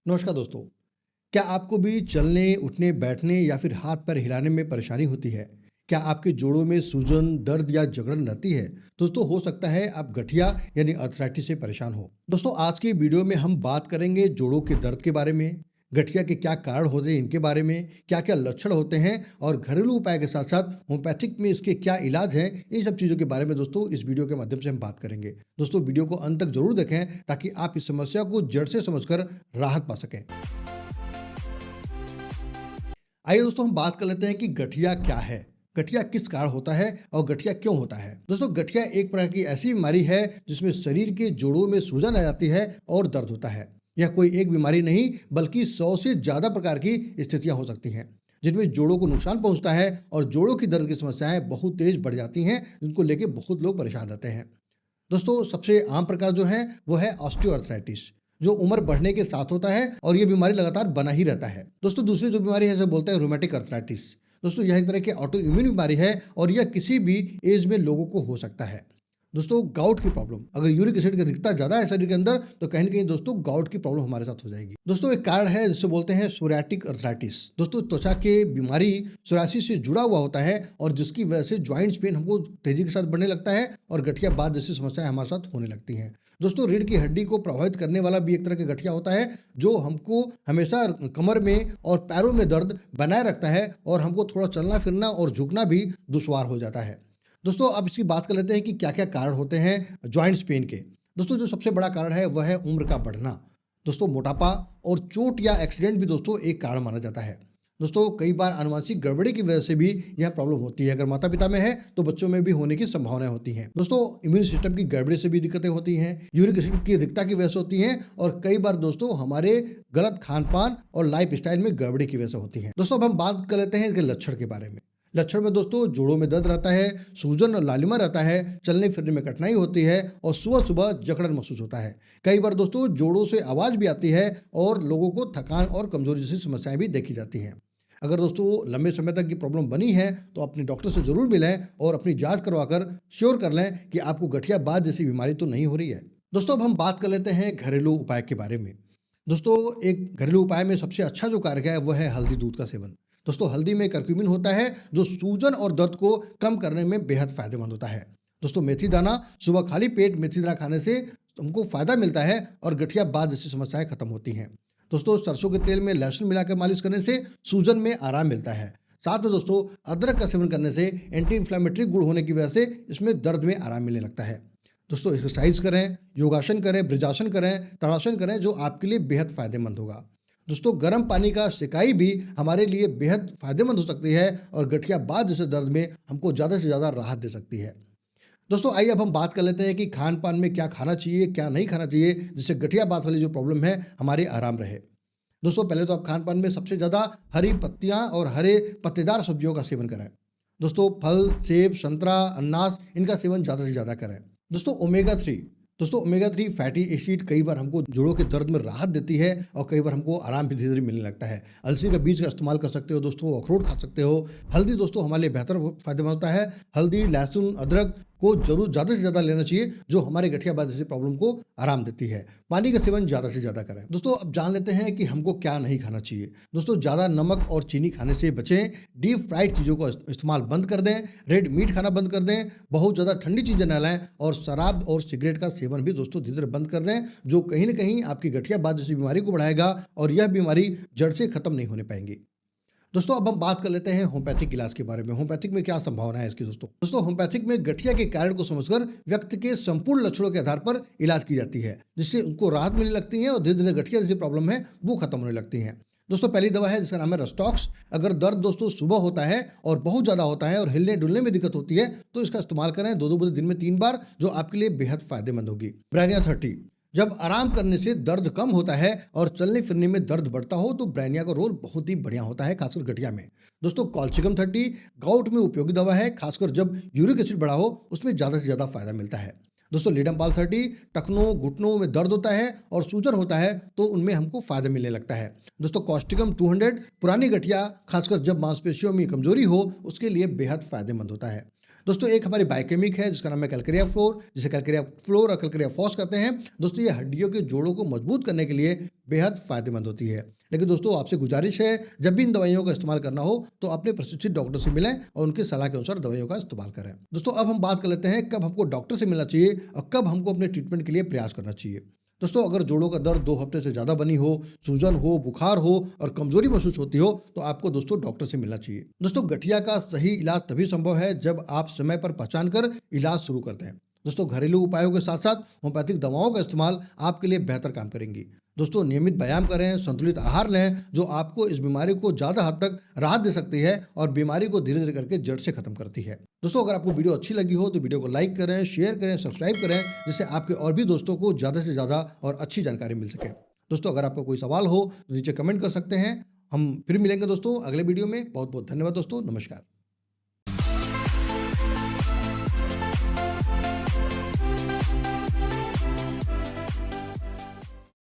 नमस्कार दोस्तों। क्या आपको भी चलने, उठने, बैठने या फिर हाथ पैर हिलाने में परेशानी होती है? क्या आपके जोड़ों में सूजन, दर्द या जकड़न रहती है? दोस्तों हो सकता है आप गठिया यानी अर्थराइटिस से परेशान हो। दोस्तों आज की वीडियो में हम बात करेंगे जोड़ों के दर्द के बारे में, गठिया के क्या कारण होते हैं इनके बारे में, क्या-क्या लक्षण होते हैं और घरेलू उपाय के साथ-साथ होम्योपैथिक में इसके क्या इलाज हैं, इन सब चीज़ों के बारे में दोस्तों इस वीडियो के माध्यम से हम बात करेंगे। दोस्तों वीडियो को अंत तक ज़रूर देखें ताकि आप इस समस्या को जड़ से समझकर राहत पा सकें। आइए दोस्तों हम बात कर लेते हैं कि गठिया क्या है। गठिया किस कारण होता है और गठिया क्यों होता है? दोस्तों गठिया एक प्रकार की ऐसी बीमारी है जिसमें शरीर के जोड़ों में सूजन आ जाती है और दर्द होता है। यह कोई एक बीमारी नहीं बल्कि 100 से ज़्यादा प्रकार की स्थितियां हो सकती हैं जिनमें जोड़ों को नुकसान पहुंचता है और जोड़ों की दर्द की समस्याएं बहुत तेज बढ़ जाती हैं जिनको लेके बहुत लोग परेशान रहते हैं। दोस्तों सबसे आम प्रकार जो है वो है ऑस्टियोआर्थराइटिस जो उम्र बढ़ने के साथ होता है और ये बीमारी लगातार बना ही रहता है। दोस्तों दूसरी जो बीमारी है जो बोलते हैं रोमेटिक अर्थराइटिस। दोस्तों यह एक तरह की ऑटो इम्यून बीमारी है और यह किसी भी एज में लोगों को हो सकता है। दोस्तों गाउट की प्रॉब्लम, अगर यूरिक एसिड की अधिकता ज्यादा है शरीर के अंदर तो कहीं ना कहीं दोस्तों गाउट की प्रॉब्लम हमारे साथ हो जाएगी। दोस्तों एक कारण है जिसे बोलते हैं सोरियाटिक अर्थराइटिस। दोस्तों त्वचा के बीमारी सोरासिस से जुड़ा हुआ होता है और जिसकी वजह से ज्वाइंट्स पेन हमको तेजी के साथ बढ़ने लगता है और गठिया बाद जैसी समस्याएं हमारे साथ होने लगती हैं। दोस्तों रीढ़ की हड्डी को प्रभावित करने वाला भी एक तरह का गठिया होता है जो हमको हमेशा कमर में और पैरों में दर्द बनाए रखता है और हमको थोड़ा चलना फिरना और झुकना भी दुश्वार हो जाता है। दोस्तों अब इसकी बात कर लेते हैं कि क्या क्या कारण होते हैं जॉइंट्स पेन के। दोस्तों जो सबसे बड़ा कारण है वह है उम्र का बढ़ना। दोस्तों मोटापा और चोट या एक्सीडेंट भी दोस्तों एक कारण माना जाता है। दोस्तों कई बार आनुवंशिक गड़बड़ी की वजह से भी यह प्रॉब्लम होती है। अगर माता पिता में है तो बच्चों में भी होने की संभावनाएं होती हैं। दोस्तों इम्यून सिस्टम की गड़बड़ी से भी दिक्कतें होती हैं, यूरिक एसिड की अधिकता की वजह से होती हैं और कई बार दोस्तों हमारे गलत खान पान और लाइफ स्टाइल में गड़बड़ी की वजह से होती हैं। दोस्तों अब हम बात कर लेते हैं इसके लक्षण के बारे में। लक्षण में दोस्तों जोड़ों में दर्द रहता है, सूजन और लालिमा रहता है, चलने फिरने में कठिनाई होती है और सुबह सुबह जकड़न महसूस होता है। कई बार दोस्तों जोड़ों से आवाज़ भी आती है और लोगों को थकान और कमजोरी जैसी समस्याएं भी देखी जाती हैं। अगर दोस्तों लंबे समय तक की प्रॉब्लम बनी है तो अपने डॉक्टर से जरूर मिलें और अपनी जांच करवाकर श्योर कर लें कि आपको गठिया बाद जैसी बीमारी तो नहीं हो रही है। दोस्तों अब हम बात कर लेते हैं घरेलू उपाय के बारे में। दोस्तों एक घरेलू उपाय में सबसे अच्छा जो कारगर है वह है हल्दी दूध का सेवन। दोस्तों हल्दी में करक्यूमिन होता है जो सूजन और दर्द को कम करने में बेहद फायदेमंद होता है। दोस्तों मेथी दाना, सुबह खाली पेट मेथी दाना खाने से हमको फायदा मिलता है और गठिया बाद जैसी समस्याएं खत्म होती हैं। दोस्तों सरसों के तेल में लहसुन मिलाकर मालिश करने से सूजन में आराम मिलता है। साथ में दोस्तों अदरक का सेवन करने से एंटी इंफ्लेमेटरी गुण होने की वजह से इसमें दर्द में आराम मिलने लगता है। दोस्तों एक्सरसाइज करें, योगासन करें, ब्रजासन करें, ताड़ासन करें जो आपके लिए बेहद फायदेमंद होगा। दोस्तों गर्म पानी का सिकाई भी हमारे लिए बेहद फायदेमंद हो सकती है और गठिया बाद जैसे दर्द में हमको ज़्यादा से ज़्यादा राहत दे सकती है। दोस्तों आइए अब हम बात कर लेते हैं कि खान पान में क्या खाना चाहिए क्या नहीं खाना चाहिए जिससे गठिया बात वाली जो प्रॉब्लम है हमारी आराम रहे। दोस्तों पहले तो आप खान पान में सबसे ज़्यादा हरी पत्तियां और हरे पत्तेदार सब्जियों का सेवन करें। दोस्तों फल, सेब, संतरा, अनानास इनका सेवन ज़्यादा से ज़्यादा करें। दोस्तों ओमेगा 3, दोस्तों ओमेगा 3 फैटी एसिड कई बार हमको जोड़ों के दर्द में राहत देती है और कई बार हमको आराम भी धीरे धीरे मिलने लगता है। अलसी का बीज का इस्तेमाल कर सकते हो दोस्तों, अखरोट खा सकते हो। हल्दी दोस्तों हमारे लिए बेहतर फायदेमंद होता है। हल्दी, लहसुन, अदरक को जरूर ज़्यादा से ज़्यादा लेना चाहिए जो हमारे गठिया बाद जैसी प्रॉब्लम को आराम देती है। पानी का सेवन ज़्यादा से ज़्यादा करें। दोस्तों अब जान लेते हैं कि हमको क्या नहीं खाना चाहिए। दोस्तों ज़्यादा नमक और चीनी खाने से बचें, डीप फ्राइड चीज़ों को इस्तेमाल बंद कर दें, रेड मीट खाना बंद कर दें, बहुत ज़्यादा ठंडी चीज़ें न लाएं और शराब और सिगरेट का सेवन भी दोस्तों धीरे धीरे बंद कर दें जो कहीं ना कहीं आपकी गठिया बाद जैसी बीमारी को बढ़ाएगा और यह बीमारी जड़ से खत्म नहीं होने पाएंगी। दोस्तों अब हम बात कर लेते हैं होम्योपैथिक इलाज के बारे में। होम्योपैथिक में क्या संभावना है इसकी दोस्तों होम्योपैथिक में गठिया के कारण को समझकर व्यक्ति के संपूर्ण लक्षणों के आधार पर इलाज की जाती है जिससे उनको राहत मिलने लगती है और धीरे धीरे गठिया जैसी प्रॉब्लम है वो खत्म होने लगती है। दोस्तों पहली दवा है जिसका नाम है रस्टॉक्स। अगर दर्द दोस्तों सुबह होता है और बहुत ज़्यादा होता है और हिलने डुलने में दिक्कत होती है तो इसका इस्तेमाल करें 2-2 बजे दिन में 3 बार जो आपके लिए बेहद फायदेमंद होगी। ब्रानिया 30, जब आराम करने से दर्द कम होता है और चलने फिरने में दर्द बढ़ता हो तो ब्रैनिया का रोल बहुत ही बढ़िया होता है खासकर गठिया में। दोस्तों कॉल्चिकम 30 गाउट में उपयोगी दवा है, खासकर जब यूरिक एसिड बढ़ा हो उसमें ज़्यादा से ज़्यादा फायदा मिलता है। दोस्तों लीडमपाल 30 टखनों घुटनों में दर्द होता है और सूजन होता है तो उनमें हमको फायदा मिलने लगता है। दोस्तों कॉस्टिकम 200 पुरानी गठिया खासकर जब मांसपेशियों में कमजोरी हो उसके लिए बेहद फायदेमंद होता है। दोस्तों एक हमारी बायोकेमिक है जिसका नाम है कैलकेरिया फ्लोर, जिसे कैलकेरिया फ्लोर और कैलकेरिया फॉस कहते हैं। दोस्तों ये हड्डियों के जोड़ों को मजबूत करने के लिए बेहद फायदेमंद होती है। लेकिन दोस्तों आपसे गुजारिश है, जब भी इन दवाइयों का इस्तेमाल करना हो तो अपने प्रशिक्षित डॉक्टर से मिलें और उनकी सलाह के अनुसार दवाइयों का इस्तेमाल करें। दोस्तों अब हम बात कर लेते हैं कब हमको डॉक्टर से मिलना चाहिए और कब हमको अपने ट्रीटमेंट के लिए प्रयास करना चाहिए। दोस्तों अगर जोड़ों का दर्द 2 हफ्ते से ज़्यादा बनी हो, सूजन हो, बुखार हो और कमजोरी महसूस होती हो तो आपको दोस्तों डॉक्टर से मिलना चाहिए। दोस्तों गठिया का सही इलाज तभी संभव है जब आप समय पर पहचान कर इलाज शुरू करते हैं। दोस्तों घरेलू उपायों के साथ साथ होम्योपैथिक दवाओं का इस्तेमाल आपके लिए बेहतर काम करेंगी। दोस्तों नियमित व्यायाम करें, संतुलित आहार लें, जो आपको इस बीमारी को ज़्यादा हद तक राहत दे सकती है और बीमारी को धीरे धीरे करके जड़ से खत्म करती है। दोस्तों अगर आपको वीडियो अच्छी लगी हो तो वीडियो को लाइक करें, शेयर करें, सब्सक्राइब करें, जिससे आपके और भी दोस्तों को ज़्यादा से ज़्यादा और अच्छी जानकारी मिल सके। दोस्तों अगर आपको कोई सवाल हो तो नीचे कमेंट कर सकते हैं। हम फिर मिलेंगे दोस्तों अगले वीडियो में। बहुत बहुत धन्यवाद दोस्तों, नमस्कार।